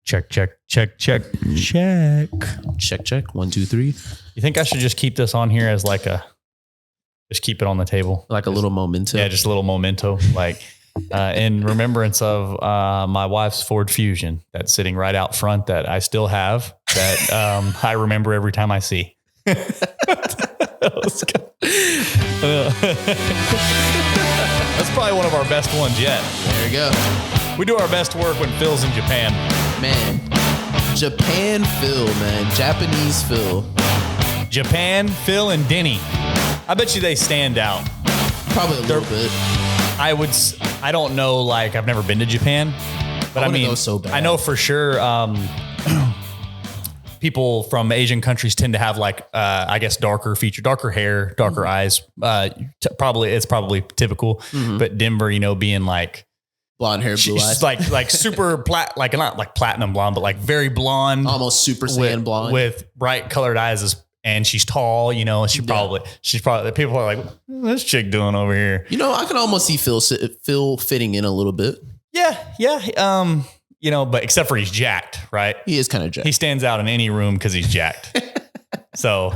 Check. 1, 2, 3. You think I should just keep this on here as just keep it on the table? Like a little memento. Yeah, just a little memento. Like in remembrance of my wife's Ford Fusion that's sitting right out front that I still have that I remember every time I see. That's probably one of our best ones yet. There you go. We do our best work when Phil's in Japan. Man, Japan Phil, man. Japanese Phil. Japan, Phil, and Denny. I bet you they stand out. Probably a little bit. I don't know, like, I've never been to Japan, but I mean, so bad. I know for sure people from Asian countries tend to have like, I guess, darker hair, darker eyes. It's probably typical, but Denver, being like, blonde hair, blue eyes, like super not like platinum blonde, but like very blonde, almost super saiyan blonde with bright colored eyes. And she's tall, she's probably people are like, what's this chick doing over here? I can almost see Phil fitting in a little bit. Yeah. But except for he's jacked, right? He is kind of jacked. He stands out in any room because he's jacked. So,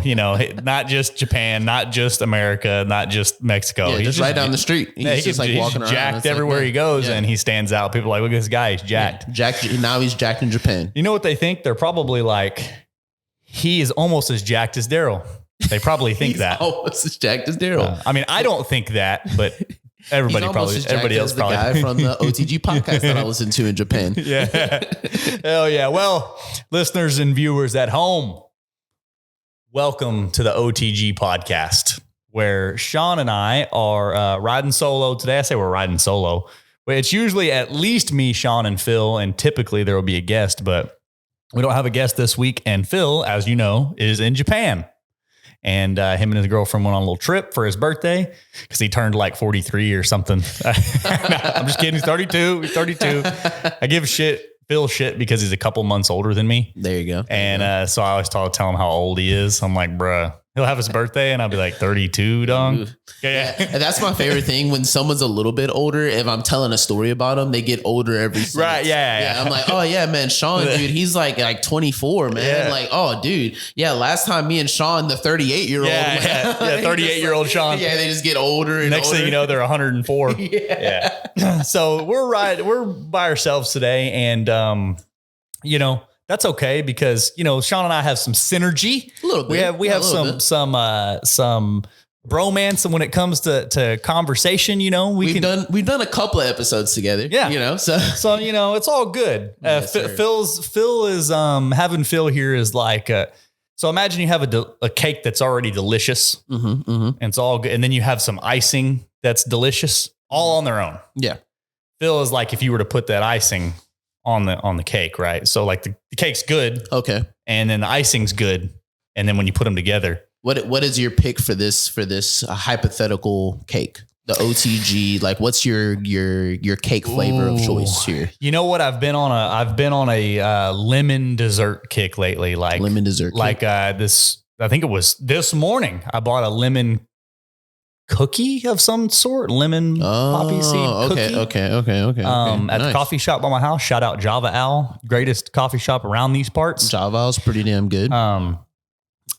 not just Japan, not just America, not just Mexico. Yeah, he's just right down the street. He's just like walking around. Jacked everywhere he goes, and he stands out. People are like, look at this guy, he's jacked. Yeah, jacked. Now he's jacked in Japan. You know what they think? They're probably like, he is almost as jacked as Daryl. They probably think that. Almost as jacked as Daryl. I mean, I don't think that, but everybody else probably. The guy from the OTG podcast that I listen to in Japan. Yeah. Hell yeah. Well, listeners and viewers at home, welcome to the OTG Podcast, where Shawn and I are riding solo today. I say we're riding solo, but it's usually at least me, Shawn, and Phil, and typically there will be a guest, but we don't have a guest this week. And Phil, as you know, is in Japan. And him and his girlfriend went on a little trip for his birthday because he turned like 43 or something. I'm just kidding. He's 32. I give Phil shit because he's a couple months older than me. There you go. And so I always tell him how old he is. I'm like, bruh, he'll have his birthday and I'll be like 32, dong. Yeah. And that's my favorite thing when someone's a little bit older. If I'm telling a story about them, they get older every sentence. Right. Yeah. I'm like, oh yeah, man, Shawn, dude, he's like 24, man. Yeah. Like, oh dude. Yeah. Last time me and Shawn, the 38-year-old. Yeah. 38-year-old Shawn. Yeah. They just get older and next older. thing you know, they're 104. Yeah. So we're by ourselves today. And, that's okay because, Shawn and I have some synergy. A little bit. We have some bromance. And when it comes to conversation, we've done a couple of episodes together. Yeah. So it's all good. Yes, Phil is having Phil here is like, so imagine you have a cake that's already delicious and it's all good. And then you have some icing that's delicious all on their own. Yeah. Phil is like, if you were to put that icing on the cake, right? So like the cake's good. Okay. And then the icing's good. And then when you put them together. What is your pick for this hypothetical cake? The OTG, like what's your cake flavor of choice here? You know what? I've been on a lemon dessert kick lately. Like lemon dessert like kick. I think it was this morning. I bought a lemon cookie of some sort, lemon poppy seed cookie. Okay. At the coffee shop by my house. Shout out Java Al, greatest coffee shop around these parts. Java Al's pretty damn good.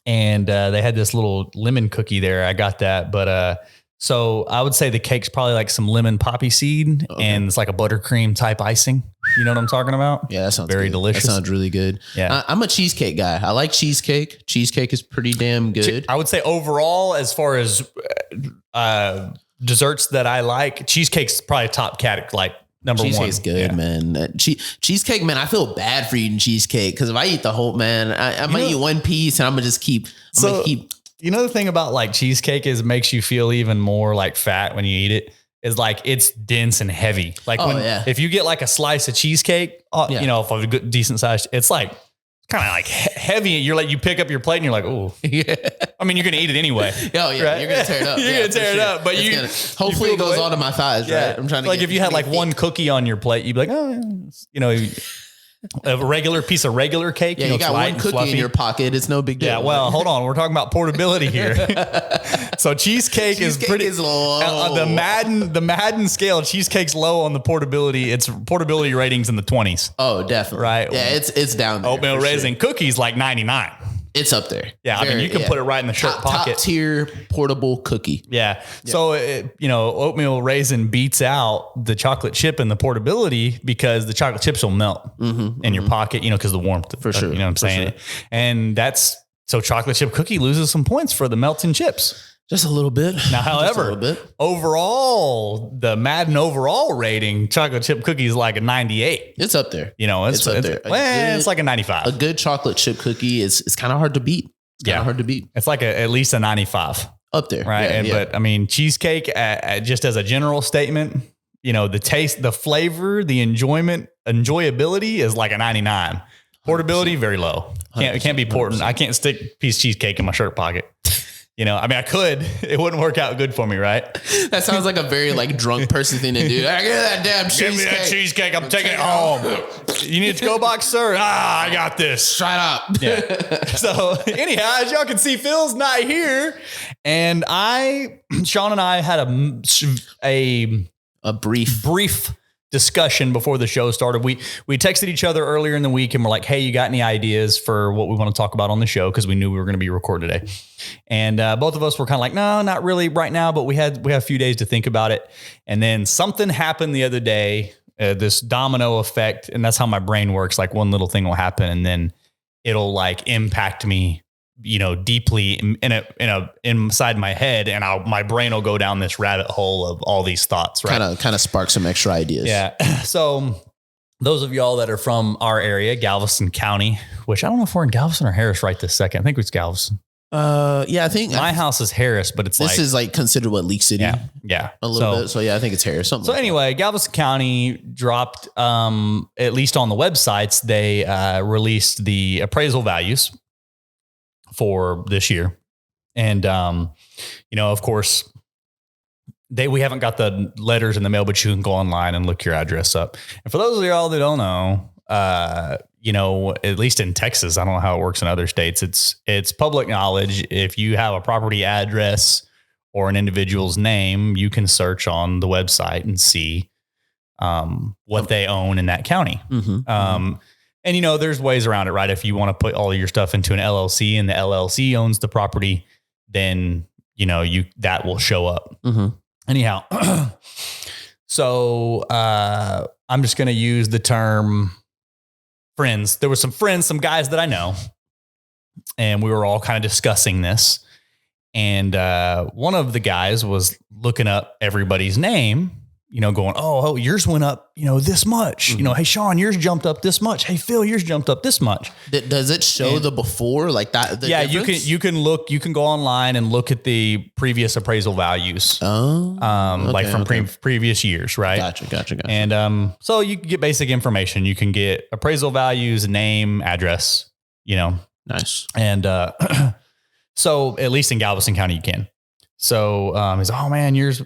And they had this little lemon cookie there. I got that, but so I would say the cake's probably like some lemon poppy seed, and it's like a buttercream type icing. You know what I'm talking about? Yeah, that sounds very good. delicious. That sounds really good. Yeah, I'm a cheesecake guy. I like cheesecake. Cheesecake is pretty damn good. I would say overall, as far as desserts that I like, cheesecake's probably top category, like number one. Cheesecake's good, man. Cheesecake, man. I feel bad for eating cheesecake because if I eat the whole, man, I might eat one piece and I'm gonna just keep. You know, the thing about like cheesecake is it makes you feel even more like fat when you eat it. Is like it's dense and heavy. Like if you get like a slice of cheesecake, if a good decent size, it's like kind of like heavy. You're like, you pick up your plate and you're like, oh, yeah. I mean, you're gonna eat it anyway. Oh yeah, right? You're gonna tear it up. You're gonna tear it up, but hopefully it goes onto my thighs. Yeah. Right? I'm trying to like if you had like one cookie on your plate, you'd be like, oh, A regular piece of regular cake. Yeah, you got one cookie in your pocket. It's no big deal. Yeah, well, hold on. We're talking about portability here. So cheesecake is low. The Madden scale, cheesecake's low on the portability. It's portability ratings in the 20s. Oh, definitely. Right. Yeah, it's down there. Oatmeal raisin cookies like 99. It's up there. Yeah, I mean, you can put it right in the shirt pocket. Top tier portable cookie. Yeah. So, oatmeal raisin beats out the chocolate chip and the portability because the chocolate chips will melt in your pocket, because the warmth. For sure. You know what I'm saying? Sure. And so chocolate chip cookie loses some points for the melting chips. Just a little bit. Now, however, overall, the Madden overall rating, chocolate chip cookie is like a 98. It's up there. It's up there. It's like a 95. A good chocolate chip cookie is kind of hard to beat. Hard to beat. It's like at least a 95. Up there. Right. But I mean, cheesecake, just as a general statement, the taste, the flavor, the enjoyability is like a 99. Portability, very low. Can't be important. I can't stick a piece of cheesecake in my shirt pocket. I could. It wouldn't work out good for me, right? That sounds like a very drunk person thing to do. I get that damn cheesecake. Give me that cheesecake. I'm taking it home. You need to go box, sir? I got this. Shut up. Yeah. So anyhow, as y'all can see, Phil's not here. And Shawn and I had a brief discussion before the show started. We texted each other earlier in the week and we're like, hey, you got any ideas for what we want to talk about on the show? Because we knew we were going to be recording today. And both of us were kind of like, no, not really right now, but we have a few days to think about it. And then something happened the other day, this domino effect. And that's how my brain works. Like one little thing will happen and then it'll impact me, deeply inside my head, and my brain will go down this rabbit hole of all these thoughts, right? Kind of spark some extra ideas. Yeah. So those of y'all that are from our area, Galveston County, which I don't know if we're in Galveston or Harris right this second. I think it's Galveston. Yeah, I think my house is Harris, but this is considered what, Leak City? Yeah. A little bit. So yeah, I think it's Harris. So anyway, Galveston County dropped, at least on the websites, they released the appraisal values for this year. And, of course we haven't got the letters in the mail, but you can go online and look your address up. And for those of y'all that don't know, at least in Texas, I don't know how it works in other states. It's public knowledge. If you have a property address or an individual's name, you can search on the website and see, what they own in that county. And, there's ways around it, right? If you want to put all of your stuff into an LLC and the LLC owns the property, then, that will show up. Anyhow. So, I'm just going to use the term friends. There were some guys that I know, and we were all kind of discussing this. And, one of the guys was looking up everybody's name, going, oh, yours went up, this much, hey, Shawn, yours jumped up this much. Hey, Phil, yours jumped up this much. Does it show the before like that? Yeah, difference? you can go online and look at the previous appraisal values. From previous years. Right. Gotcha. And, so you can get basic information. You can get appraisal values, name, address, Nice. And, so at least in Galveston County, you can. So, he's, oh man, yours.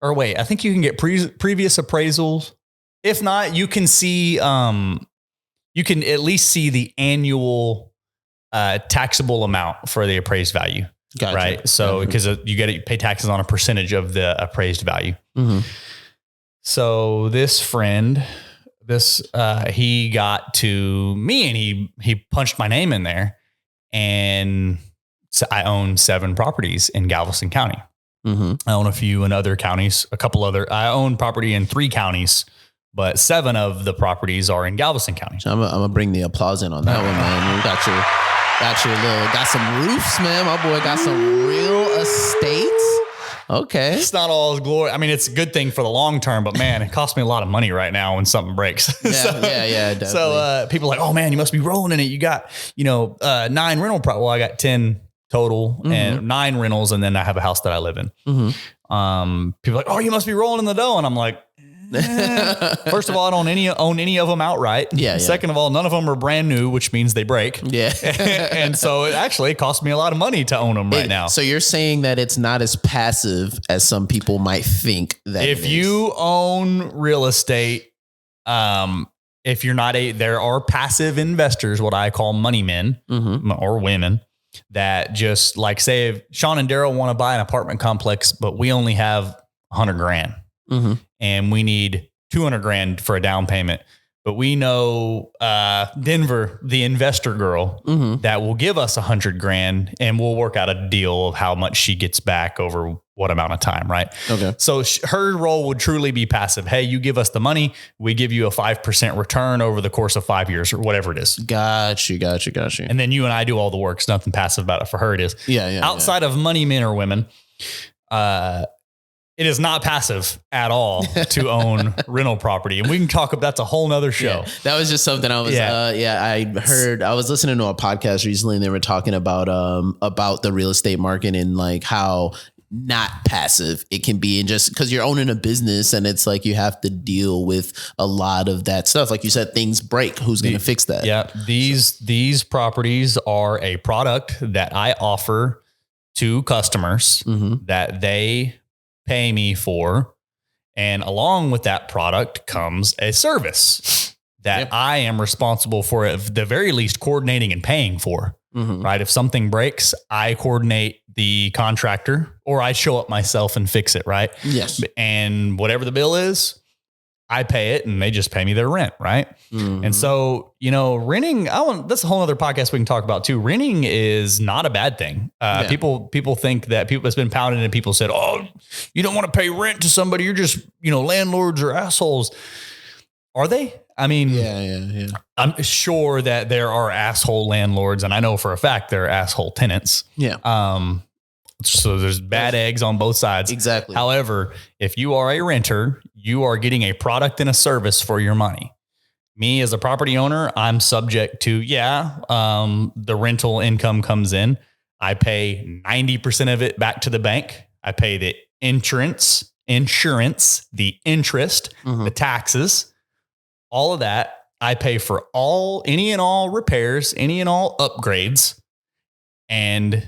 Or wait, I think you can get previous appraisals. If not, you can see, you can at least see the annual taxable amount for the appraised value. Gotcha. Right. So, because you get to pay taxes on a percentage of the appraised value. So this friend, he got to me and he punched my name in there, and so I own 7 properties in Galveston County. I own a few in other counties, I own property in 3 counties, but 7 of the properties are in Galveston County. So I'm gonna bring the applause in on that one, man. You got some roofs, man. My boy got some real estates. Okay. It's not all glory. I mean, it's a good thing for the long term, but man, it costs me a lot of money right now when something breaks. Yeah, definitely. So people are like, oh man, you must be rolling in it. You got, 9 rental properties. Well, I got 10 total and 9 rentals. And then I have a house that I live in. People are like, oh, you must be rolling in the dough. And I'm like, first of all, I don't own any of them outright. Yeah. Second of all, none of them are brand new, which means they break. Yeah. And so it actually costs me a lot of money to own them right now. So you're saying that it's not as passive as some people might think that if you own real estate, if you're not there are passive investors, what I call money men or women, that just like say if Shawn and Daryl want to buy an apartment complex, but we only have $100,000 and we need $200,000 for a down payment. But we know Denver, the investor girl, that will give us $100,000 and we'll work out a deal of how much she gets back over what amount of time, right? Okay. So her role would truly be passive. Hey, you give us the money, we give you a 5% return over the course of 5 years or whatever it is. Got you. And then you and I do all the work. It's nothing passive about it. For her, it is. Yeah. Outside of money men or women, it is not passive at all to own rental property. And we can talk about, that's a whole nother show. Yeah, that was just something I was, I was listening to a podcast recently and they were talking about the real estate market and like how not passive it can be. And just because you're owning a business and it's like, you have to deal with a lot of that stuff. Like you said, things break. Who's going to fix that? Yeah. These properties are a product that I offer to customers that they pay me for. And along with that product comes a service that I am responsible for, at the very least, coordinating and paying for, right? If something breaks, I coordinate the contractor or I show up myself and fix it. Right. Yes. And whatever the bill is, I pay it and they just pay me their rent. Right. And so, renting, that's a whole other podcast we can talk about too. Renting is not a bad thing. People think that it's been pounded and people said, oh, you don't want to pay rent to somebody. You're just, landlords are assholes. Are they? I mean, yeah. I'm sure that there are asshole landlords, and I know for a fact there are asshole tenants. Yeah. So there's bad eggs on both sides. Exactly. However, if you are a renter, you are getting a product and a service for your money. Me as a property owner, I'm subject to, the rental income comes in. I pay 90% of it back to the bank. I pay the insurance, the interest, the taxes, all of that. I pay for any and all repairs, any and all upgrades. And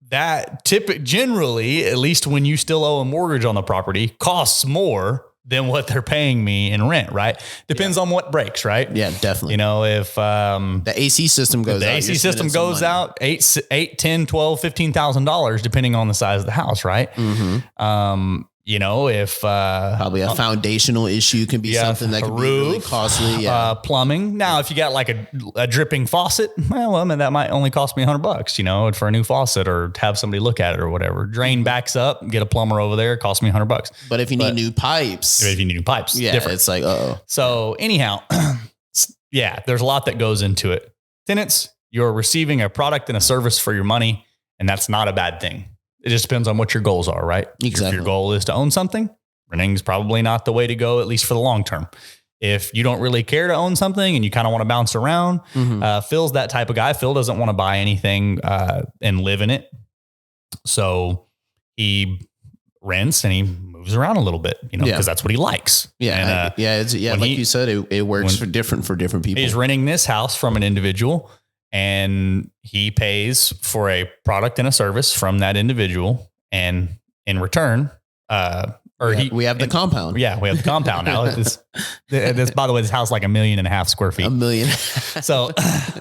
that generally, at least when you still owe a mortgage on the property, costs more than what they're paying me in rent, right? Depends on what breaks, right? Yeah, definitely. If the AC system goes out, AC system goes out, $8, $10, $12, $15,000, depending on the size of the house, right? If probably a foundational issue can be something that can be really costly. Yeah. Plumbing. Now, if you got like a dripping faucet, that might only cost me $100, for a new faucet or to have somebody look at it or whatever. Drain backs up, get a plumber over there, cost me $100. But if you need new pipes, different. It's like, So anyhow, there's a lot that goes into it. Tenants, you're receiving a product and a service for your money, and that's not a bad thing. It just depends on what your goals are, right? Exactly. If your goal is to own something, renting is probably not the way to go, at least for the long term. If you don't really care to own something and you kind of want to bounce around, Phil's that type of guy. Phil doesn't want to buy anything and live in it. So he rents and he moves around a little bit, because that's what he likes. Yeah. And, like you said, it works for different people. He's renting this house from an individual. And he pays for a product and a service from that individual. And in return, we have the compound. Yeah, we have the compound now. This, by the way, this house is like 1.5 million square feet. 1 million. So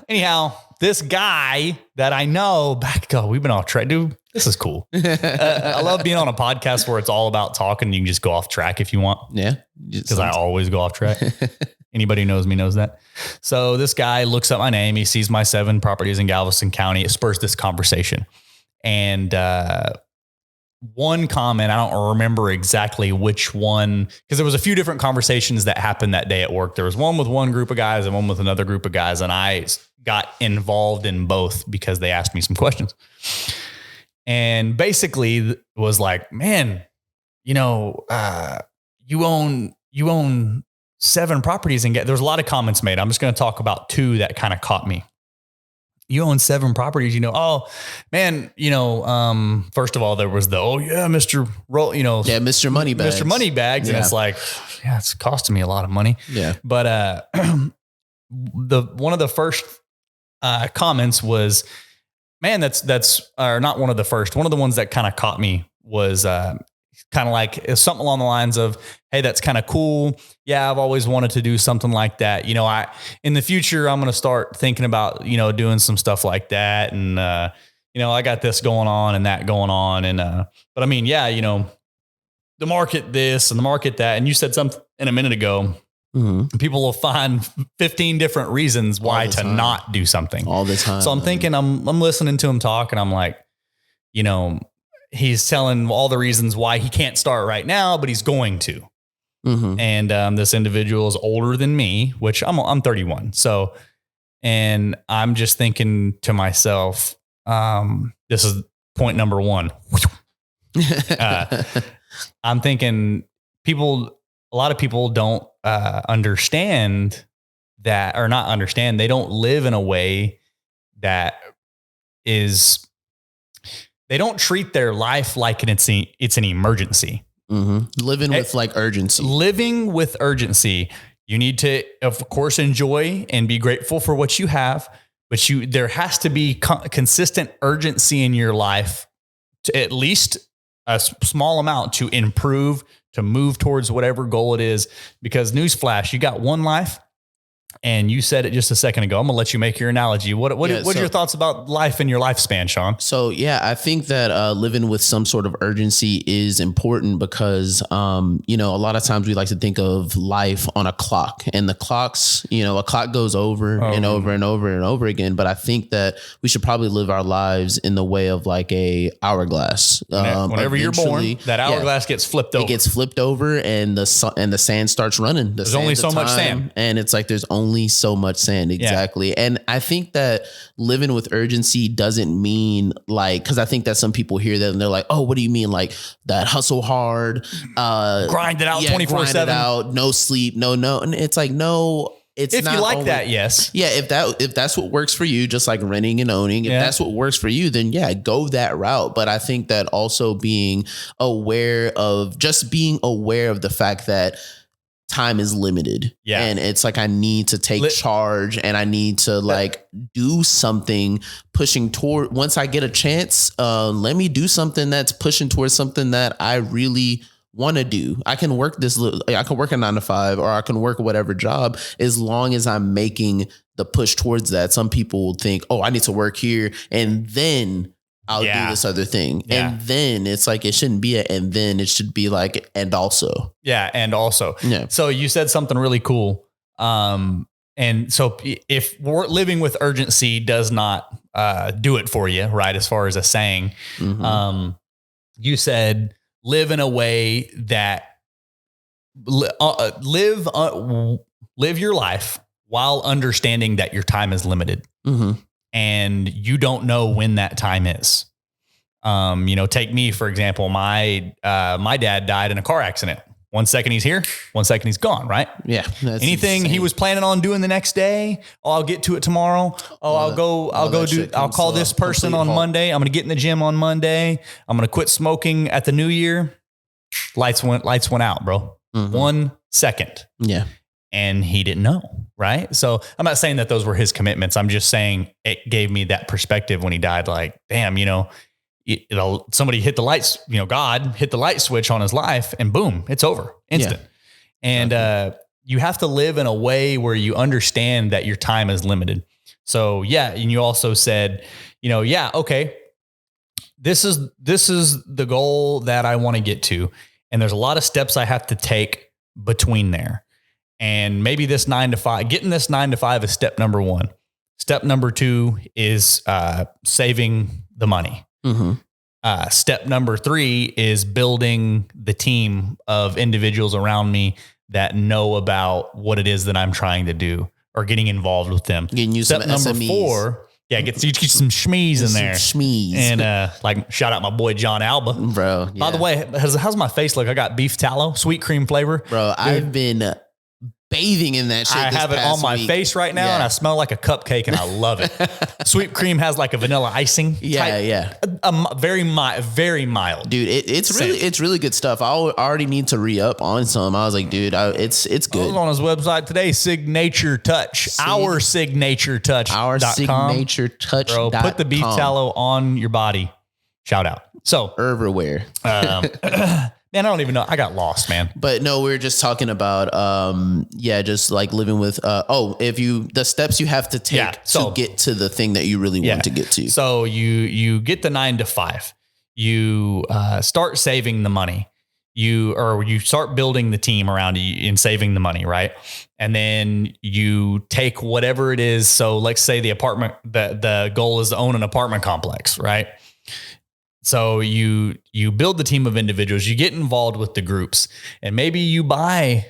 anyhow, this guy that I know we've been off track. Dude, this is cool. I love being on a podcast where it's all about talking. You can just go off track if you want. Yeah. Because I always go off track. Anybody who knows me knows that. So this guy looks up my name. He sees my 7 properties in Galveston County. It spurs this conversation. And one comment, I don't remember exactly which one, because there was a few different conversations that happened that day at work. There was one with one group of guys and one with another group of guys. And I got involved in both because they asked me some questions. And basically it was like, man, you own 7 properties and there's a lot of comments made. I'm just going to talk about 2 that kind of caught me. You own 7 properties, oh man, first of all, there was Mr. Mr. Moneybags. Mr. Moneybags. And it's like, it's costing me a lot of money. Yeah. But, one of the first, comments was, man, that's not one of the first, one of the ones that kind of caught me was, kind of like something along the lines of, hey, that's kind of cool. Yeah, I've always wanted to do something like that. In the future, I'm going to start thinking about, doing some stuff like that. And, I got this going on and that going on. And, but I mean, yeah, the market this and the market that, and you said something in a minute ago, people will find 15 different reasons why to not do something all the time. So I'm thinking, I'm listening to him talk and I'm like, he's telling all the reasons why he can't start right now, but he's going to. And this individual is older than me, which I'm 31. So, and I'm just thinking to myself, this is point number one. I'm thinking a lot of people don't understand that, or not understand. They don't live in a way that is, they don't treat their life like it's an emergency. Living with like urgency. Living with urgency. You need to, of course, enjoy and be grateful for what you have, but there has to be consistent urgency in your life to at least a small amount to improve, to move towards whatever goal it is. Because newsflash, you got one life. And you said it just a second ago. I'm gonna let you make your analogy. What are your thoughts about life and your lifespan, Shawn? So yeah, I think that living with some sort of urgency is important because a lot of times we like to think of life on a clock, and the clocks, a clock goes over and over and over and over again. But I think that we should probably live our lives in the way of like a hourglass. Whenever you're born, that hourglass gets flipped over. It gets flipped over, and the sand starts running. There's only so much sand, and it's like there's only so much sand. Exactly. Yeah. And I think that living with urgency doesn't mean like, because I think that some people hear that and they're like, oh, what do you mean? Like that hustle hard, grind it out 24/7, no sleep, no. And it's like, no, it's if not you like only, that. Yes. Yeah. If that's what works for you, just like renting and owning, if that's what works for you, then yeah, go that route. But I think that also being aware of the fact that time is limited. Yeah. And it's like, I need to take charge and I need to like do something pushing toward, once I get a chance, let me do something that's pushing towards something that I really want to do. I can work I can work a 9 to 5 or I can work whatever job as long as I'm making the push towards that. Some people will think, oh, I need to work here and then I'll do this other thing. Yeah. And then it's like, it shouldn't be and then it should be like, and also. Yeah. And also. Yeah. So you said something really cool. And so if we're living with urgency does not do it for you, right? As far as a saying, you said live in a way that live your life while understanding that your time is limited. And you don't know when that time is. Take me, for example, my dad died in a car accident. 1 second he's here, 1 second he's gone, right? Yeah. Anything insane. He was planning on doing the next day. Oh, I'll get to it tomorrow. Oh, I'll call this person on Monday. I'm going to get in the gym on Monday. I'm going to quit smoking at the new year. Lights went out, bro. 1 second. Yeah. And he didn't know. Right. So I'm not saying that those were his commitments. I'm just saying it gave me that perspective when he died. Like, damn, somebody hit the lights, God hit the light switch on his life and boom, it's over. Instant. Yeah. And you have to live in a way where you understand that your time is limited. So yeah. And you also said, okay, this is the goal that I want to get to. And there's a lot of steps I have to take between there. And maybe this 9 to 5, getting this 9 to 5 is step number 1. Step number 2 is saving the money. Step number 3 is building the team of individuals around me that know about what it is that I'm trying to do or getting involved with them. Step number SMEs. 4, get some schmees in there. And shout out my boy John Alba, bro. Yeah. By the way, how's my face look? I got beef tallow, sweet cream flavor, bro. Dude, I've been bathing in that shit. I have it on my face right now and I smell like a cupcake and I love it. Sweet cream has like a vanilla icing. Very mild. Dude, it's really good stuff. I already need to re-up on some. I was like, dude, it's good. I was on his website today, Signature Touch. Our Signature Touch. Our Signature Touch. Bro, put the beef tallow on your body. Shout out. So everywhere. Man, I don't even know. I got lost, man. But no, we were just talking about, just like living with, the steps you have to take to get to the thing that you really want to get to. So you get the 9 to 5, you start saving the money, you start building the team around you and saving the money. Right. And then you take whatever it is. So let's say the goal is to own an apartment complex. Right. So you build the team of individuals, you get involved with the groups, and maybe you buy,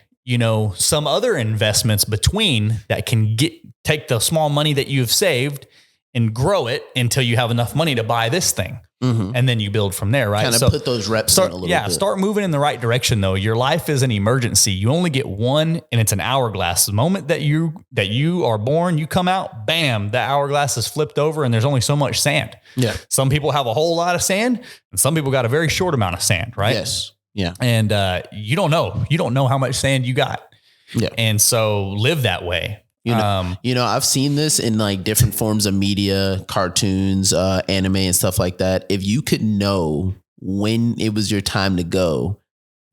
some other investments between that can take the small money that you've saved and grow it until you have enough money to buy this thing. Mm-hmm. And then you build from there, right? Kind of put those reps in a little bit. Start moving in the right direction though. Your life is an emergency. You only get one, and it's an hourglass. The moment that you are born, you come out, bam, the hourglass is flipped over and there's only so much sand. Yeah. Some people have a whole lot of sand and some people got a very short amount of sand, right? Yes. Yeah. And you don't know how much sand you got. Yeah. And so live that way. I've seen this in like different forms of media, cartoons, anime and stuff like that. If you could know when it was your time to go,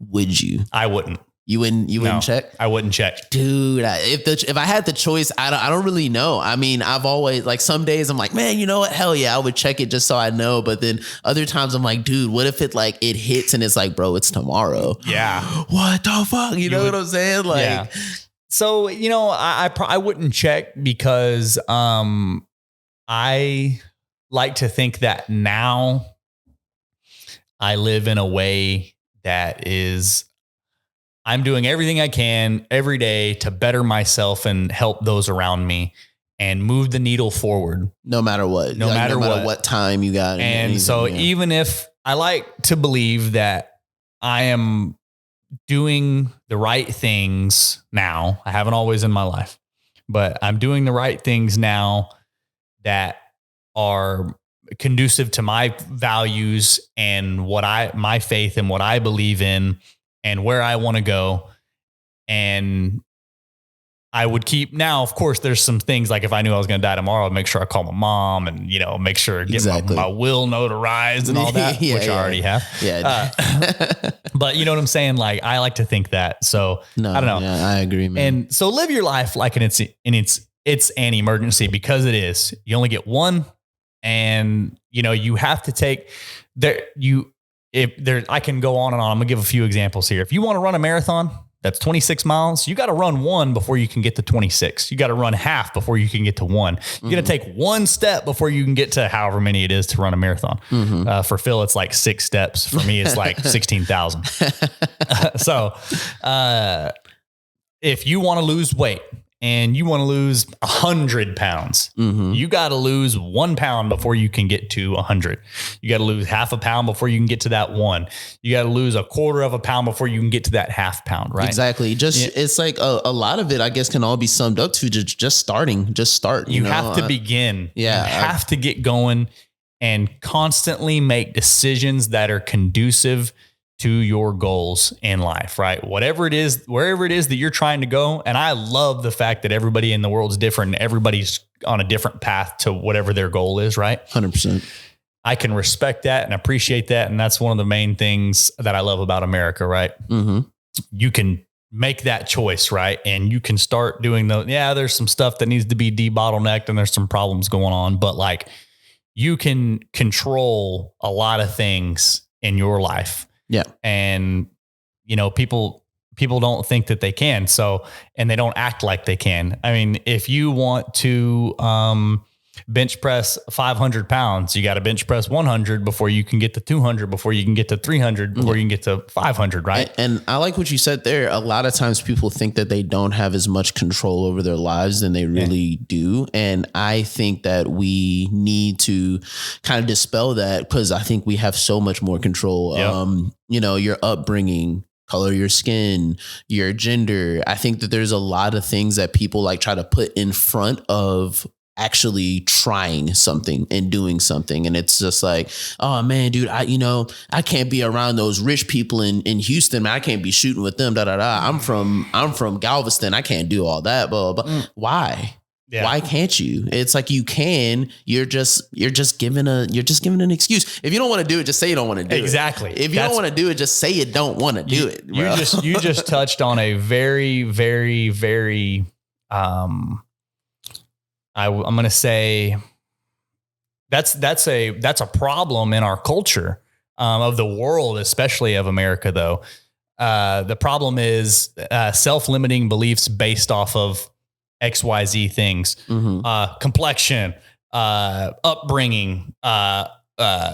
would you? I wouldn't. You wouldn't check? I wouldn't check. Dude, if I had the choice, I don't really know. I mean, I've always, like, some days I'm like, man, you know what? Hell yeah, I would check it just so I know. But then other times I'm like, dude, what if it hits and it's like, bro, it's tomorrow? Yeah. What the fuck? You know what I'm saying? Like, yeah. So, I wouldn't check because I like to think that now I live in a way that is, I'm doing everything I can every day to better myself and help those around me and move the needle forward. No matter what. No matter what time you got. And so even if I like to believe that I am doing the right things now, I haven't always in my life, but I'm doing the right things now that are conducive to my values and my faith and what I believe in and where I want to go. And I would keep, now, of course, there's some things like if I knew I was going to die tomorrow, I'd make sure I call my mom and, make sure I get my will notarized and all that, which I already have. Yeah. But you know what I'm saying? Like, I like to think that. So I don't know. Yeah, I agree, man. And so live your life like it's an emergency, because it is. You only get one, and you have to take I can go on and on. I'm gonna give a few examples here. If you want to run a marathon, that's 26 miles. You got to run one before you can get to 26. You got to run half before you can get to one. You got to take one step before you can get to however many it is to run a marathon. For Phil, it's like 6 steps. For me, it's like 16,000. So if you want to lose weight and you want to lose 100 pounds, you got to lose 1 pound before you can get to 100. You got to lose half a pound before you can get to that 1. You got to lose a quarter of a pound before you can get to that half pound, right? Exactly. It's like a lot of it, I guess, can all be summed up to just starting. Just start. You have to begin. Yeah. You have to get going and constantly make decisions that are conducive to your goals in life, right? Whatever it is, wherever it is that you're trying to go. And I love the fact that everybody in the world is different and everybody's on a different path to whatever their goal is, right? 100%. I can respect that and appreciate that. And that's one of the main things that I love about America, right? You can make that choice, right? And you can start doing there's some stuff that needs to be debottlenecked and there's some problems going on, but like you can control a lot of things in your life. Yeah. And, people don't think that they can. So, and they don't act like they can. I mean, if you want to bench press 500 pounds, you got to bench press 100 before you can get to 200, before you can get to 300, before you can get to 500, right? And I like what you said there. A lot of times people think that they don't have as much control over their lives than they really do. And I think that we need to kind of dispel that, because I think we have so much more control. Your upbringing, color of your skin, your gender. I think that there's a lot of things that people like try to put in front of actually trying something and doing something. And it's just like, oh man, dude, I can't be around those rich people in Houston, man. I can't be shooting with them. I'm from Galveston. I can't do all that. Blah, blah, blah. Why? Yeah. Why can't you? It's like you can. You're just giving an excuse. If you don't want to do it, just say you don't want to do it. Exactly. If you don't want to do it, just say you don't want to do it. Bro. You just touched on a very, very, very I'm going to say that's a problem in our culture of the world, especially of America, though. The problem is self-limiting beliefs based off of XYZ things, complexion, upbringing,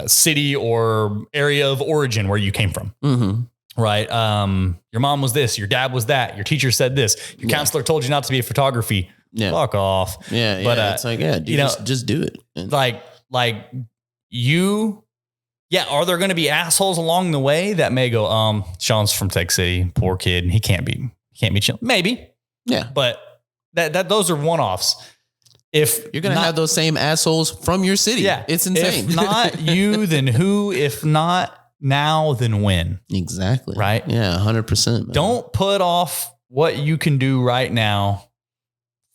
city or area of origin where you came from. Right. Your mom was this, your dad was that, your teacher said this, your counselor told you not to be a photography. Yeah. Fuck off. Yeah. But it's like, just do it. Are there going to be assholes along the way that may go, Shawn's from Tech City, poor kid, and he can't be chill. Maybe. Yeah. But those are one-offs. If you're going to have those same assholes from your city. Yeah. It's insane. If not you, then who? If not now, then when? Exactly. Right? Yeah. 100%. Man. Don't put off what you can do right now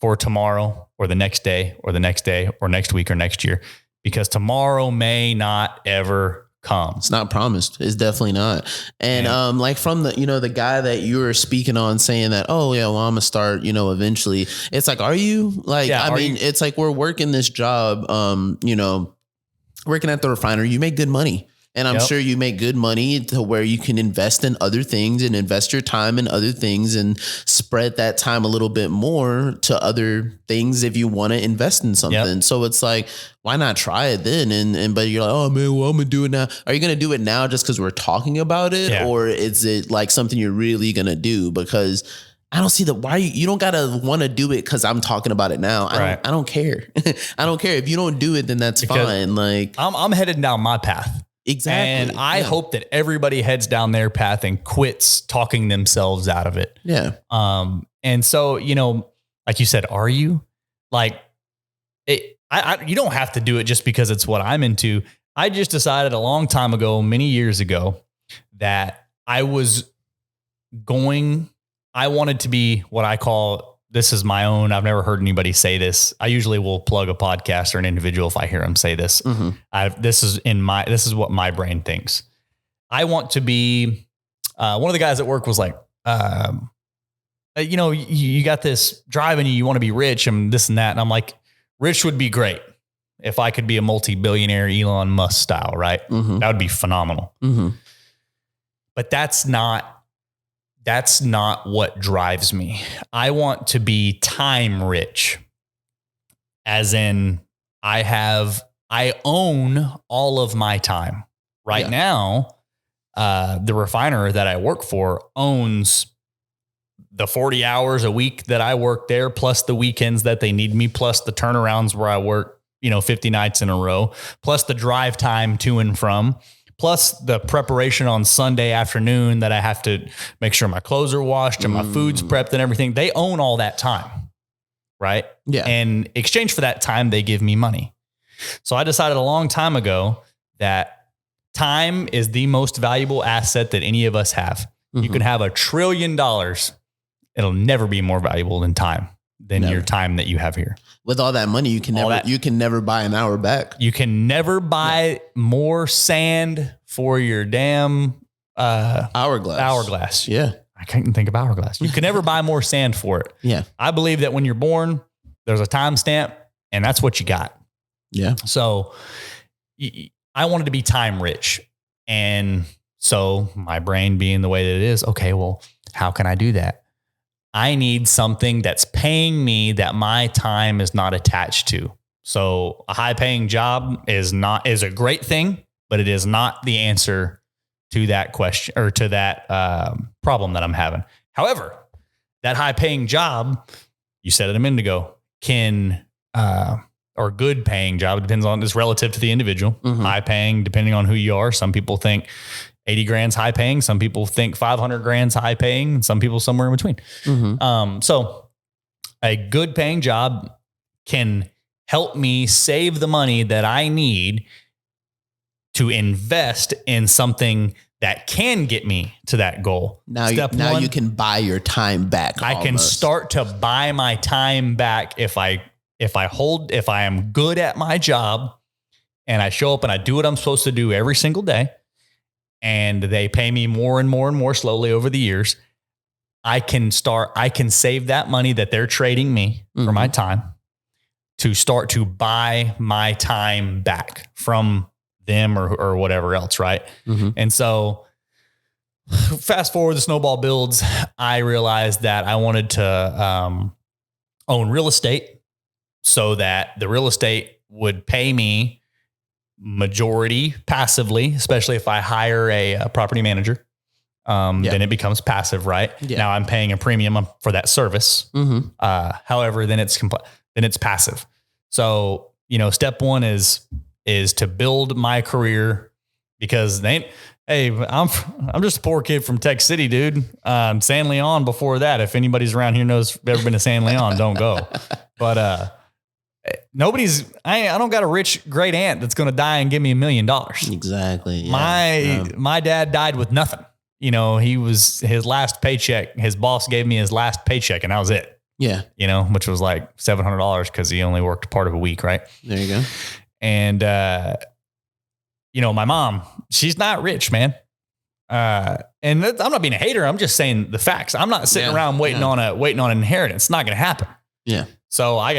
for tomorrow or the next day or the next day or next week or next year, because tomorrow may not ever come. It's not promised. It's definitely not. And like from the, the guy that you were speaking on saying that, oh yeah, well, I'm gonna start, eventually. It's like, are you like, it's like, we're working this job, working at the refinery, you make good money. And I'm sure you make good money to where you can invest in other things and invest your time in other things and spread that time a little bit more to other things if you want to invest in something. Yep. So it's like, why not try it then? But you're like, oh man, well, I'm gonna do it now. Are you gonna do it now just because we're talking about it, or is it like something you're really gonna do? Because I don't see why you don't gotta want to do it because I'm talking about it now. I don't care. I don't care if you don't do it, then that's fine. Like I'm headed down my path. Exactly. And I hope that everybody heads down their path and quits talking themselves out of it. Yeah. And so, like you said, are you like it? You don't have to do it just because it's what I'm into. I just decided a long time ago, many years ago, that I wanted to be what I call, this is my own. I've never heard anybody say this. I usually will plug a podcast or an individual if I hear them say this. This is what my brain thinks. I want to be, one of the guys at work was like, you got this drive in you want to be rich and this and that. And I'm like, rich would be great if I could be a multi-billionaire Elon Musk style, right? That would be phenomenal. But that's not what drives me. I want to be time rich, as in I own all of my time right now. The refiner that I work for owns the 40 hours a week that I work there, plus the weekends that they need me, plus the turnarounds where I work, 50 nights in a row, plus the drive time to and from, plus the preparation on Sunday afternoon that I have to make sure my clothes are washed and my food's prepped and everything. They own all that time. Right. Yeah. And in exchange for that time, they give me money. So I decided a long time ago that time is the most valuable asset that any of us have. You can have $1 trillion. It'll never be more valuable than time, your time that you have here. With all that money, you can never buy an hour back. You can never buy more sand for your damn hourglass. Yeah. I can't think of hourglass. You can never buy more sand for it. Yeah. I believe that when you're born, there's a timestamp and that's what you got. Yeah. So I wanted to be time rich. And so my brain being the way that it is, okay, well, how can I do that? I need something that's paying me that my time is not attached to. So a high paying job is a great thing, but it is not the answer to that question or to that problem that I'm having. However, that high paying job, you said it a minute ago, or good paying job, depends on, it's relative to the individual. High paying, depending on who you are. Some people think 80 grand's high paying. Some people think 500 grand's high paying. Some people somewhere in between. So a good paying job can help me save the money that I need to invest in something that can get me to that goal. Now you can buy your time back. I can start to buy my time back if I if I am good at my job and I show up and I do what I'm supposed to do every single day, and they pay me more and more and more slowly over the years, I can save that money that they're trading me for my time to start to buy my time back from them or whatever else. Right. And so fast forward, the snowball builds. I realized that I wanted to own real estate so that the real estate would pay me majority passively, especially if I hire a property manager. Then it becomes passive, right? Yeah. Now I'm paying a premium for that service. However, then it's passive. So, step one is to build my career, because hey, I'm just a poor kid from Tech City, dude. San Leon before that. If anybody's around here knows ever been to San Leon, don't go. But I don't got a rich great aunt that's going to die and give me $1 million. Exactly. Yeah. My dad died with nothing. He was his last paycheck. His boss gave me his last paycheck, and that was it. Yeah. Which was like $700 because he only worked part of a week. Right. There you go. And, my mom, she's not rich, man. And I'm not being a hater. I'm just saying the facts. I'm not sitting around waiting on an inheritance. It's not going to happen. Yeah. So I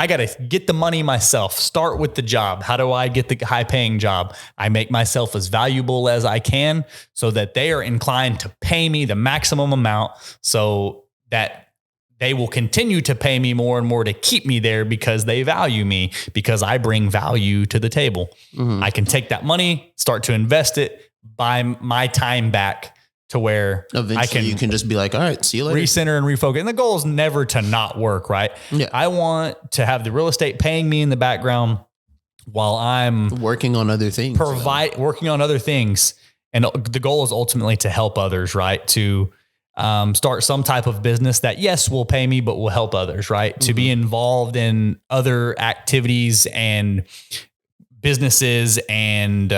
gotta get the money myself. Start with the job. How do I get the high paying job? I make myself as valuable as I can so that they are inclined to pay me the maximum amount, so that they will continue to pay me more and more to keep me there, because they value me, because I bring value to the table. I can take that money, start to invest it, buy my time back, to where eventually you can just be like, all right, see you later. Recenter and refocus. And the goal is never to not work, right? Yeah. I want to have the real estate paying me in the background while I'm working on other things. Working on other things. And the goal is ultimately to help others, right? To start some type of business that, yes, will pay me, but will help others, right? To be involved in other activities and businesses and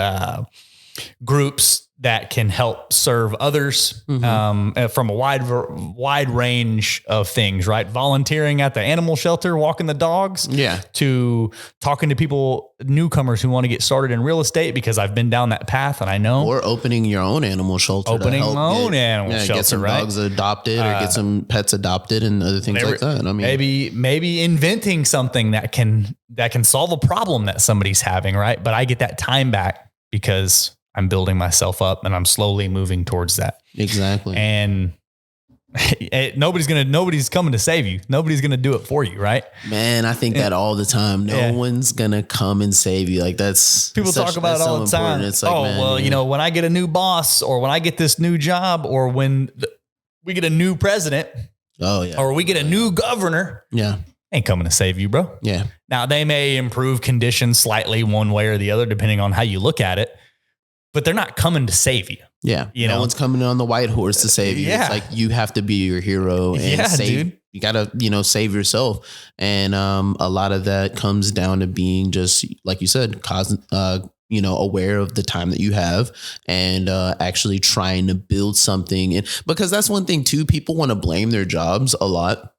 groups that can help serve others from a wide range of things, right? Volunteering at the animal shelter, walking the dogs, to talking to people, newcomers who want to get started in real estate, because I've been down that path and I know. Or opening your own animal shelter. Get some dogs adopted or get some pets adopted and other things like that. I mean, maybe inventing something that can solve a problem that somebody's having, right? But I get that time back because I'm building myself up and I'm slowly moving towards that. Exactly. And nobody's coming to save you. Nobody's going to do it for you. Right. Man, I think that all the time. No one's going to come and save you. Like people talk about it all the time. It's like, when I get a new boss, or when I get this new job, or when we get a new president, or we get a new governor. Yeah. Ain't coming to save you, bro. Yeah. Now they may improve conditions slightly one way or the other, depending on how you look at it. But they're not coming to save you. Yeah. No one's coming on the white horse to save you. Yeah. It's like you have to be your hero and save. Dude. You got to, save yourself. And a lot of that comes down to being just, like you said, aware of the time that you have and actually trying to build something. And because that's one thing too, people want to blame their jobs a lot.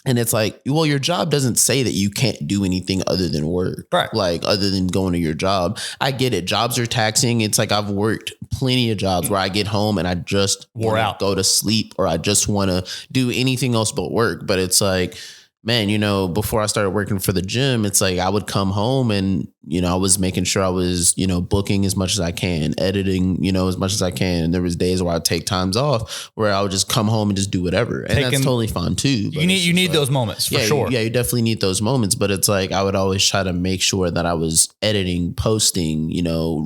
And it's like, well, your job doesn't say that you can't do anything other than work, right? Like other than going to your job. I get it. Jobs are taxing. It's like I've worked plenty of jobs where I get home and I just wore out, go to sleep, or I just want to do anything else but work. But it's like, man, before I started working for the gym, it's like I would come home and, I was making sure I was, booking as much as I can, editing, as much as I can. And there was days where I'd take times off where I would just come home and just do whatever. And that's totally fine too. You need those moments for sure. Yeah, you definitely need those moments. But it's like I would always try to make sure that I was editing, posting,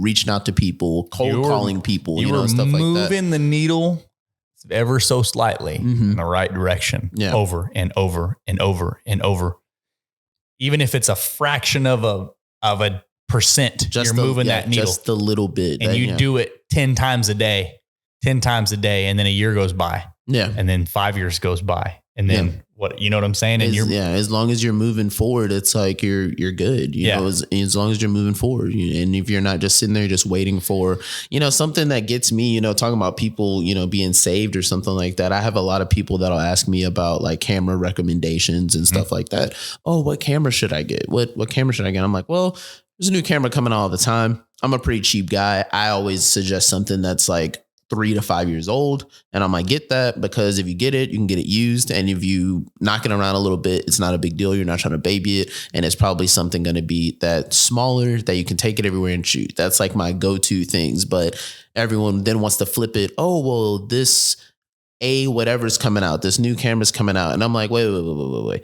reaching out to people, calling people, stuff like that. Moving the needle ever so slightly in the right direction, over and over and over and over. Even if it's a fraction of a percent, you're moving that needle just a little bit, and you do it 10 times a day, and then a year goes by, and then 5 years goes by, And then what, you know what I'm saying? And as long as you're moving forward, it's like you're good. You know, as long as you're moving forward, and if you're not just sitting there just waiting for, something that gets me, talking about people, being saved or something like that. I have a lot of people that'll ask me about like camera recommendations and stuff like that. Oh, what camera should I get? What camera should I get? I'm like, well, there's a new camera coming out all the time. I'm a pretty cheap guy. I always suggest something that's like 3 to 5 years old. And I'm like, get that, because if you get it, you can get it used. And if you knock it around a little bit, it's not a big deal. You're not trying to baby it. And it's probably something going to be that smaller that you can take it everywhere and shoot. That's like my go-to things. But everyone then wants to flip it. Oh, well, this whatever's coming out, this new camera's coming out. And I'm like, wait.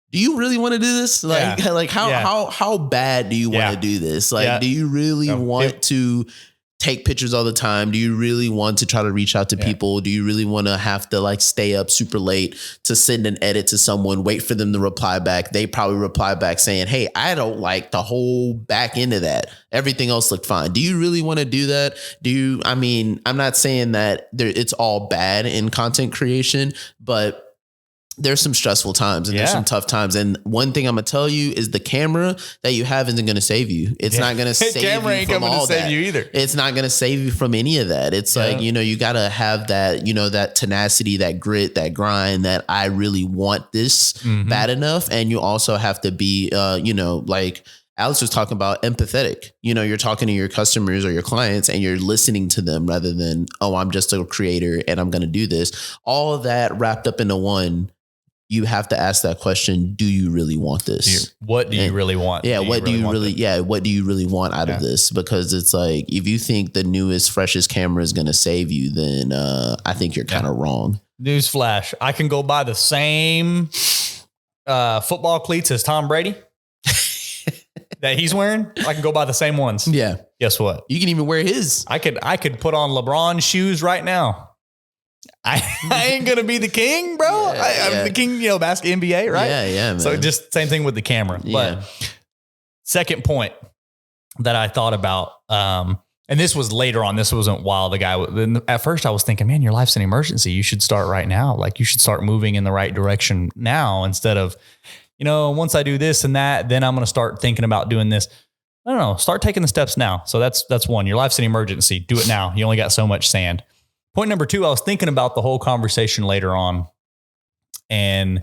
Do you really want to do this? Like how bad do you want to do this? Like, do you really want to take pictures all the time? Do you really want to try to reach out to people? Do you really want to have to like stay up super late to send an edit to someone, wait for them to reply back? They probably reply back saying, hey, I don't like the whole back end of that. Everything else looked fine. Do you really want to do that? I'm not saying that it's all bad in content creation, but there's some stressful times and there's some tough times. And one thing I'm going to tell you is the camera that you have isn't going to save you. It's not going to save you from all that. It's not going to save you from any of that. It's like, you got to have that, that tenacity, that grit, that grind, that I really want this bad enough. And you also have to be, like Alex was talking about, empathetic. You're talking to your customers or your clients and you're listening to them rather than, oh, I'm just a creator and I'm going to do this. All of that wrapped up into one. You have to ask that question. Do you really want this? What do you really want? Yeah. What do you really want out of this? Because it's like, if you think the newest, freshest camera is going to save you, then I think you're kind of wrong. Newsflash. I can go buy the same football cleats as Tom Brady that he's wearing. I can go buy the same ones. Yeah. Guess what? You can even wear his. I could put on LeBron's shoes right now. I ain't going to be the king, bro. I'm the king, basketball NBA, right? Yeah, man. So just same thing with the camera. But second point that I thought about, and this was later on, this wasn't while the guy, at first I was thinking, man, your life's an emergency. You should start right now. Like you should start moving in the right direction now instead of, once I do this and that, then I'm going to start thinking about doing this. I don't know. Start taking the steps now. So that's one. Your life's an emergency. Do it now. You only got so much sand. Point number 2, I was thinking about the whole conversation later on. And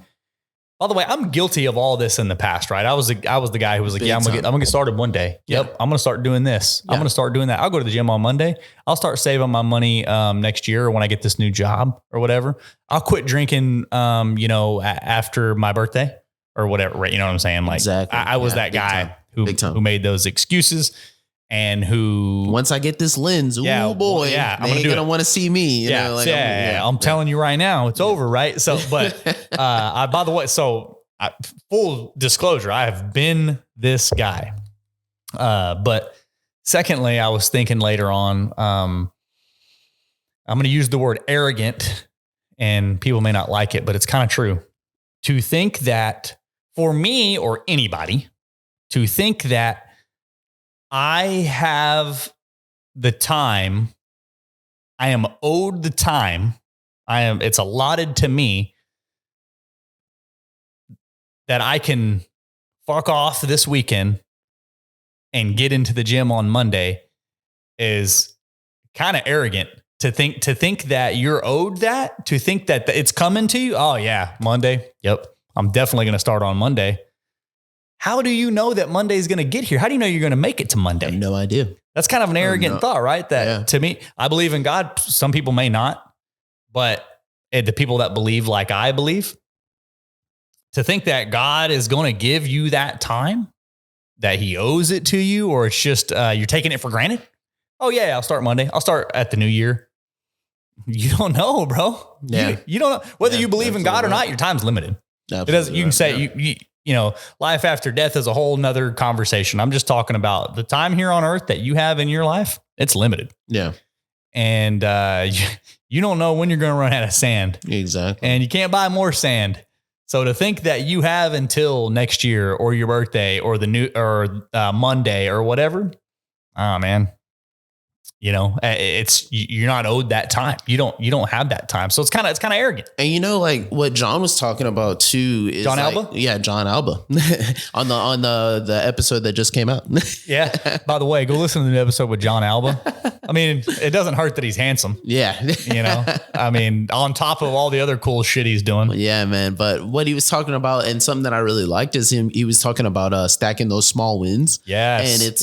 by the way, I'm guilty of all this in the past, right? I was the guy who was like, I'm gonna get started one day. Yep. I'm going to start doing this. I'm going to start doing that. I'll go to the gym on Monday. I'll start saving my money next year when I get this new job or whatever. I'll quit drinking, after my birthday or whatever. Right. You know what I'm saying? Like exactly. I was that guy who made those excuses. And who once I get this lens, they ain't gonna want to see me. I'm telling you right now, it's over, right? So, but by the way, full disclosure, I have been this guy. But secondly, I was thinking later on, I'm going to use the word arrogant, and people may not like it, but it's kind of true. To think that for me or anybody, to think that I have the time, I am owed the time, it's allotted to me that I can fuck off this weekend and get into the gym on Monday is kind of arrogant to think that you're owed that, to think that it's coming to you. Oh yeah, Monday. Yep. I'm definitely going to start on Monday. How do you know that Monday is going to get here? How do you know you're going to make it to Monday? I have no idea. That's kind of an arrogant thought, right? That to me, I believe in God. Some people may not, but the people that believe like I believe, to think that God is going to give you that time, that he owes it to you, or it's just you're taking it for granted. Oh yeah, I'll start Monday. I'll start at the new year. You don't know, bro. Yeah. You don't know whether you believe in God or not. Your time's limited. Absolutely. It doesn't. You can say life after death is a whole nother conversation. I'm just talking about the time here on earth that you have in your life. It's limited. Yeah. And you don't know when you're going to run out of sand. Exactly. And you can't buy more sand. So to think that you have until next year or your birthday or Monday or whatever, oh man, you're not owed that time. You don't have that time. So it's kind of arrogant. And like what John was talking about too is John Alba? Yeah, John Alba on the episode that just came out. Yeah. By the way, go listen to the episode with John Alba. I mean, it doesn't hurt that he's handsome. Yeah. I mean, on top of all the other cool shit he's doing. Yeah, man. But what he was talking about, and something that I really liked, is he was talking about stacking those small wins. Yes. And it's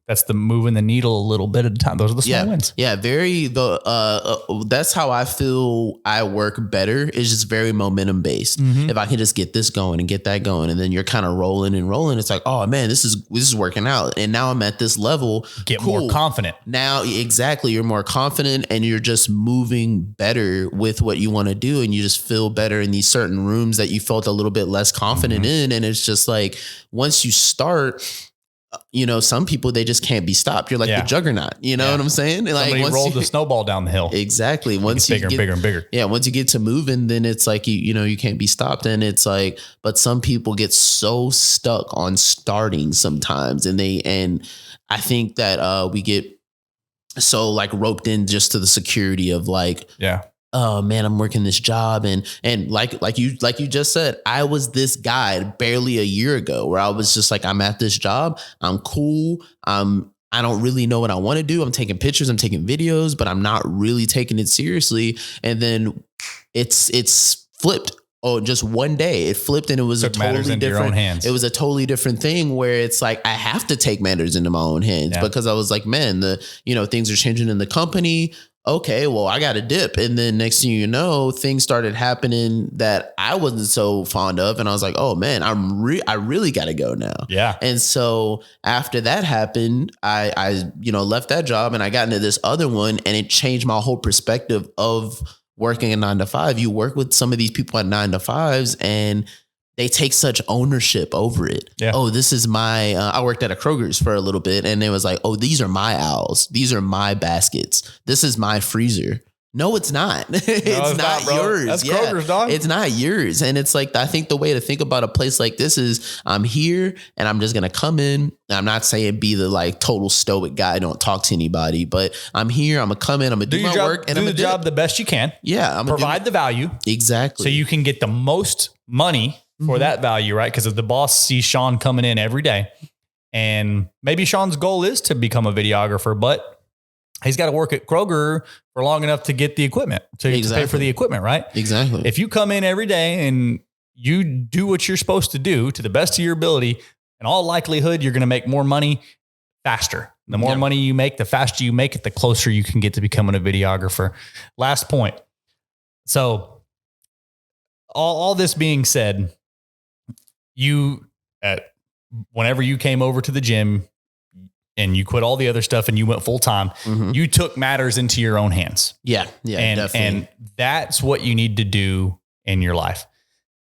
that's the moving the needle a little bit at a time. Those are the small wins. Yeah. That's how I feel I work better, is just very momentum based. Mm-hmm. If I can just get this going and get that going, and then you're kind of rolling and rolling, it's like, oh man, this is working out. And now I'm at this level. Get more confident. Now, exactly. You're more confident and you're just moving better with what you want to do. And you just feel better in these certain rooms that you felt a little bit less confident in. And it's just like, once you start, some people, they just can't be stopped. You're like the juggernaut. You know what I'm saying? Like Somebody rolled the snowball down the hill. Exactly. Once bigger and bigger and bigger. Yeah. Once you get to moving, then it's like, you can't be stopped. And it's like, but some people get so stuck on starting sometimes. And I think that we get so like roped in just to the security of like, oh man, I'm working this job. And like you just said, I was this guy barely a year ago where I was just like, I'm at this job. I'm cool. I don't really know what I want to do. I'm taking pictures, I'm taking videos, but I'm not really taking it seriously. And then it's flipped. Oh, just one day it flipped, and it was a totally different hands. It was a totally different thing where it's like, I have to take matters into my own hands because I was like, man, things are changing in the company. Okay, well, I got to dip. And then next thing you know, things started happening that I wasn't so fond of. And I was like, oh man, I really got to go now. Yeah. And so after that happened, I left that job and I got into this other one, and it changed my whole perspective of working a 9 to 5. You work with some of these people at 9 to 5s and they take such ownership over it. Yeah. Oh, this is my, I worked at a Kroger's for a little bit, and it was like, oh, these are my owls. These are my baskets. This is my freezer. No, it's not. It's not yours. That's Kroger's, dog. It's not yours. And it's like, I think the way to think about a place like this is, I'm here and I'm just going to come in. I'm not saying be the like total stoic guy, don't talk to anybody, but I'm here. I'm going to come in. I'm going to do my work. And do I'm the job the best you can. Yeah. Provide the value. Exactly. So you can get the most money for that value, right? Because if the boss sees Shawn coming in every day, and maybe Shawn's goal is to become a videographer, but he's got to work at Kroger for long enough to get the equipment, to pay for the equipment, right? Exactly. If you come in every day and you do what you're supposed to do to the best of your ability, in all likelihood, you're going to make more money faster. The more money you make, the faster you make it, the closer you can get to becoming a videographer. Last point. So all this being said, whenever you came over to the gym and you quit all the other stuff and you went full time, you took matters into your own hands. Yeah. Yeah. Definitely. And that's what you need to do in your life.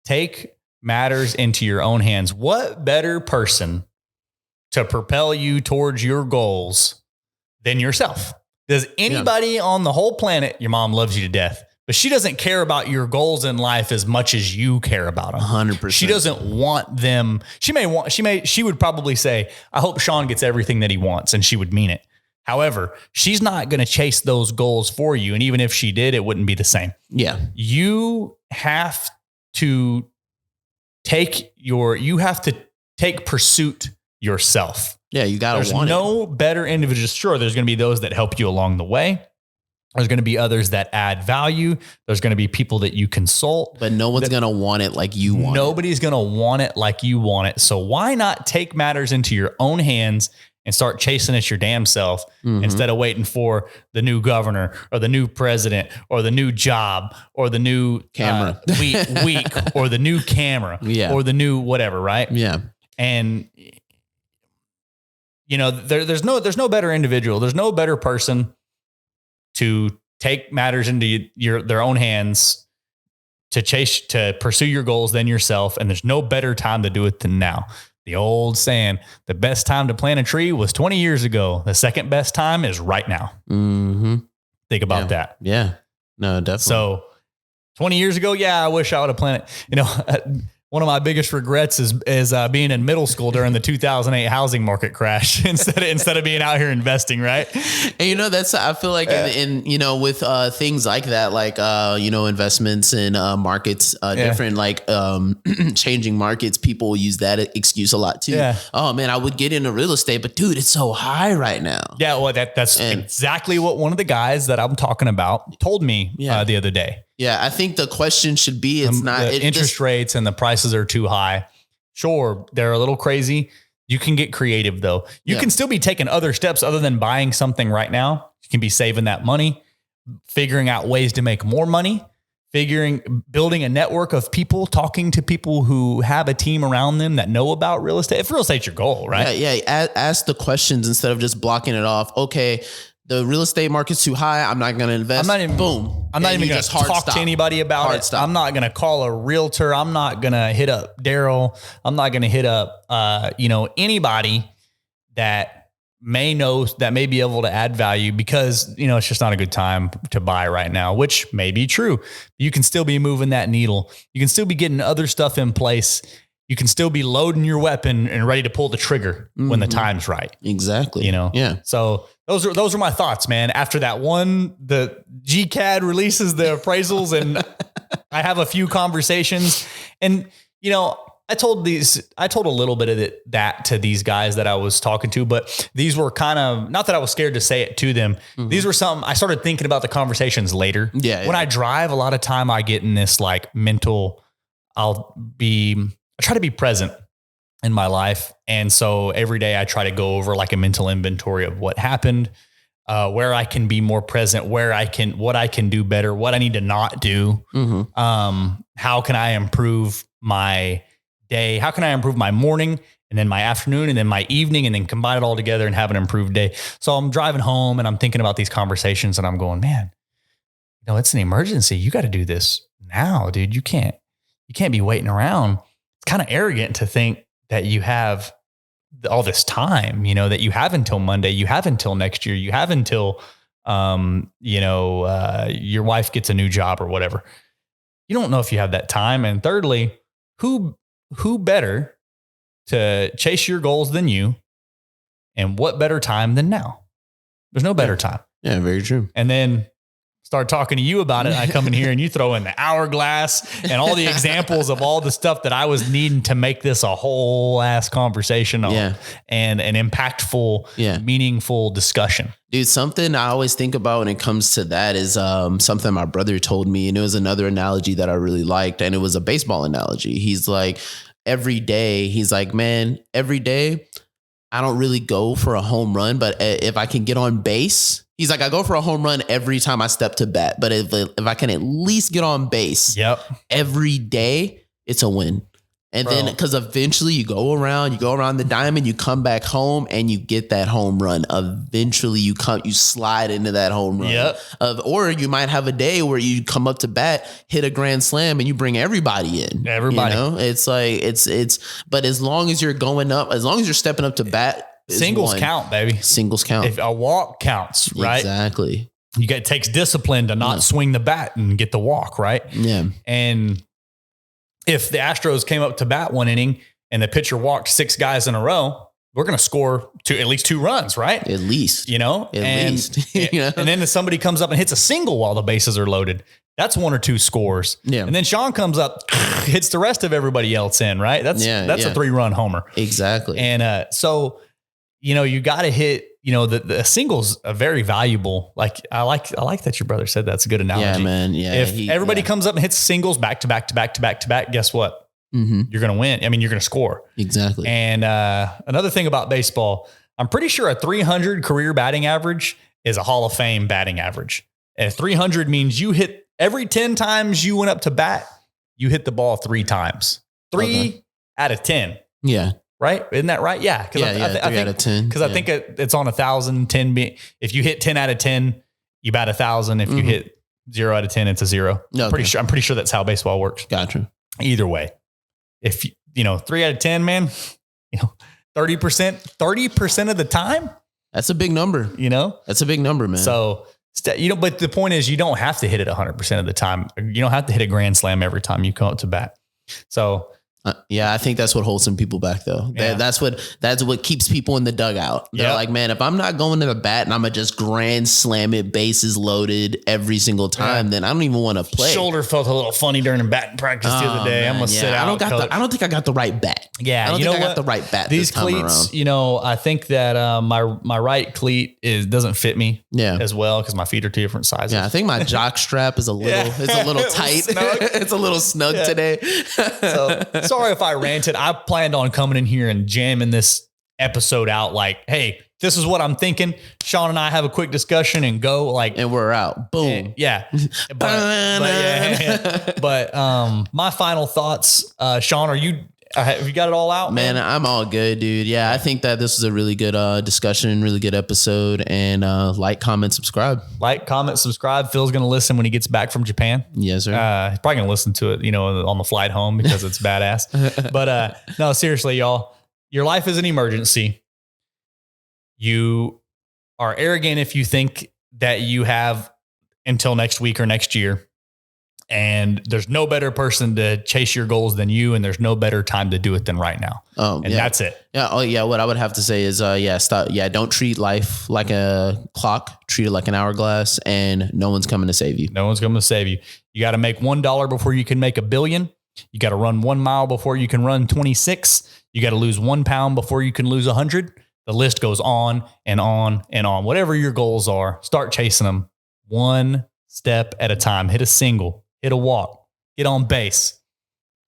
Take matters into your own hands. What better person to propel you towards your goals than yourself? Does anybody on the whole planet, your mom loves you to death, but she doesn't care about your goals in life as much as you care about them. 100%. She doesn't want them. She would probably say, I hope Shawn gets everything that he wants. And she would mean it. However, she's not going to chase those goals for you. And even if she did, it wouldn't be the same. Yeah. You have to take pursuit yourself. Yeah. You got to want it. There's no better individual. Sure. There's going to be those that help you along the way. There's going to be others that add value. There's going to be people that you consult. But no one's going to want it like you want it. Nobody's going to want it like you want it. So why not take matters into your own hands and start chasing it your damn self instead of waiting for the new governor or the new president or the new job or the new camera week or the new camera or the new whatever, right? Yeah. And there's no better individual. There's no better person to take matters into their own hands, to pursue your goals than yourself. And there's no better time to do it than now. The old saying, the best time to plant a tree was 20 years ago. The second best time is right now. Mm-hmm. Think about that. Yeah, no, definitely. So 20 years ago, I wish I would have planted, one of my biggest regrets is being in middle school during the 2008 housing market crash instead of being out here investing. Right. And I feel like in with things like that, like, investments in markets, different, like, changing markets, people use that excuse a lot too. Yeah. Oh man, I would get into real estate, but dude, it's so high right now. Yeah. Well, that's exactly what one of the guys that I'm talking about told me the other day. Yeah, I think the question should be, interest rates and the prices are too high. Sure, they're a little crazy. You can get creative though. You can still be taking other steps other than buying something right now. You can be saving that money, figuring out ways to make more money, building a network of people, talking to people who have a team around them that know about real estate. If real estate's your goal, right? Yeah. Ask the questions instead of just blocking it off. Okay, the real estate market's too high. I'm not going to invest. I'm not even going to talk to anybody about it. I'm not going to call a realtor. I'm not going to hit up Daryl. I'm not going to hit up, anybody that may be able to add value because, it's just not a good time to buy right now, which may be true. You can still be moving that needle. You can still be getting other stuff in place. You can still be loading your weapon and ready to pull the trigger when the time's right. Exactly. Yeah. So those are my thoughts, man. After that one, the GCAD releases the appraisals and I have a few conversations and, I told a little bit of that to these guys that I was talking to, but these were kind of, not that I was scared to say it to them. Mm-hmm. These were something I started thinking about the conversations later. When I drive, a lot of time I get in this like mental, I try to be present in my life. And so every day I try to go over like a mental inventory of what happened, where I can be more present, what I can do better, what I need to not do. Mm-hmm. How can I improve my day? How can I improve my morning and then my afternoon and then my evening and then combine it all together and have an improved day? So I'm driving home and I'm thinking about these conversations and I'm going, man, it's an emergency. You got to do this now, dude. You can't be waiting around. Kind of arrogant to think that you have all this time, that you have until Monday, you have until next year, you have until, your wife gets a new job or whatever. You don't know if you have that time. And thirdly, who better to chase your goals than you? And what better time than now? There's no better time. Yeah, very true. And then start talking to you about it. I come in here and you throw in the hourglass and all the examples of all the stuff that I was needing to make this a whole ass conversation on and an impactful, meaningful discussion. Dude, something I always think about when it comes to that is something my brother told me, and it was another analogy that I really liked, and it was a baseball analogy. He's like, every day, every day, I don't really go for a home run, but if I can get on base, he's like, I go for a home run every time I step to bat, but if I can at least get on base every day, it's a win. And then, because eventually you go around the diamond, you come back home and you get that home run. Eventually you slide into that home run. Or you might have a day where you come up to bat, hit a grand slam, and you bring everybody in. It's like, but as long as you're going up, as long as you're stepping up to bat, singles count, baby. Singles count. If a walk counts, right? Exactly. It takes discipline to not swing the bat and get the walk, right? Yeah. And if the Astros came up to bat one inning and the pitcher walked 6 guys in a row, we're going to score at least 2 runs, right? At least. And then somebody comes up and hits a single while the bases are loaded. That's 1 or 2 scores. Yeah. And then Shawn comes up, hits the rest of everybody else in, right? That's a 3-run homer. Exactly. And so, you got to hit, the singles are very valuable. Like I like that your brother said that's a good analogy. Yeah, man. Yeah. If everybody comes up and hits singles back to back to back to back to back, guess what? Mm-hmm. You're going to win. I mean, you're going to score. Exactly. And another thing about baseball, I'm pretty sure a 300 career batting average is a Hall of Fame batting average. And 300 means you hit every 10 times you went up to bat, you hit the ball 3 times. 3 out of 10. Yeah. Right? Isn't that right? Yeah. I think 3 out of 10. Because I think it's on 1,000, 10. If you hit 10 out of 10, you bat 1,000. If you hit 0 out of 10, it's a 0. Okay. I'm pretty sure that's how baseball works. Gotcha. Either way, if 3 out of 10, man, 30% of the time. That's a big number. That's a big number, man. So, but the point is you don't have to hit it 100% of the time. You don't have to hit a grand slam every time you come up to bat. So Yeah, I think that's what holds some people back, though. Yeah. That's what keeps people in the dugout. They're like, man, if I'm not going to the bat and I'm gonna just grand slam it, bases loaded every single time, then I don't even want to play. Shoulder felt a little funny during batting practice the other day. Man, I'm gonna sit out. I don't think I got the right bat. Yeah, I don't think I got the right bat. These this time cleats, around. I think that my right cleat doesn't fit me as well because my feet are two different sizes. Yeah, I think my jock strap is a little tight. It's a little snug today. So sorry if I ranted. I planned on coming in here and jamming this episode out like, hey, this is what I'm thinking. Shawn and I have a quick discussion and go and we're out. Boom. Yeah. But my final thoughts, Shawn, have you got it all out? Man, I'm all good, dude. Yeah, I think that this was a really good discussion, really good episode. And like, comment, subscribe. Like, comment, subscribe. Phil's going to listen when he gets back from Japan. Yes, sir. He's probably going to listen to it, on the flight home because it's badass. But no, seriously, y'all, your life is an emergency. You are arrogant if you think that you have until next week or next year. And there's no better person to chase your goals than you. And there's no better time to do it than right now. That's it. Yeah. Oh yeah. What I would have to say is, stop. Yeah. Don't treat life like a clock, treat it like an hourglass, and no one's coming to save you. No one's coming to save you. You got to make $1 before you can make $1 billion. You got to run 1 mile before you can run 26. You got to lose 1 pound before you can lose 100. The list goes on and on and on. Whatever your goals are, start chasing them one step at a time. Hit a single. Hit a walk, get on base.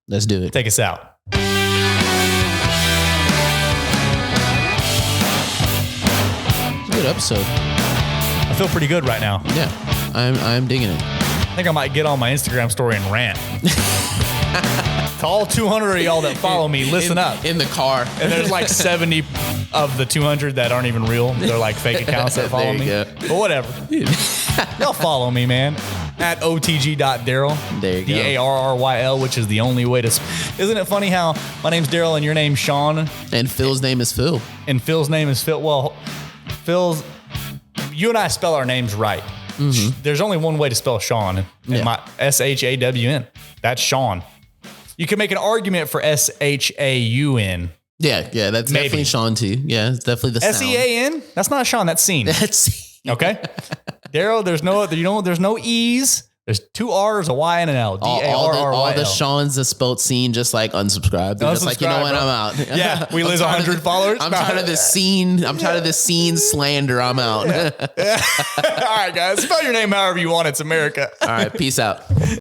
Let's do it. Take us out. It's a good episode. I feel pretty good right now. Yeah, I'm digging it. I think I might get on my Instagram story and rant. To all 200 of y'all that follow me, listen up. In the car. And there's like 70 of the 200 that aren't even real. They're like fake accounts that follow me. Go. But whatever. Y'all follow me, man. At OTG.Daryl. There you go. DARRYL, which is the only way to... Isn't it funny how my name's Daryl and your name's Shawn? And Phil's name is Phil. And Phil's name is Phil. Well, Phil's... You and I spell our names right. Mm-hmm. There's only one way to spell Shawn. And my SHAWN. That's Shawn. You can make an argument for SHAUN. Yeah, that's maybe. Definitely Shawn too. Yeah, it's definitely the sound. SEAN? That's not Shawn, that's scene. That's okay. Daryl, there's no E's. There's 2 R's, a Y, and an L. DARRYL. All the Shawn's are spelled scene, just like unsubscribe. They're just like, you know what, I'm out. Yeah, we lose 100 followers. I'm tired of this scene. I'm tired of this scene slander. I'm out. Yeah. All right, guys. Spell your name however you want. It's America. All right, peace out.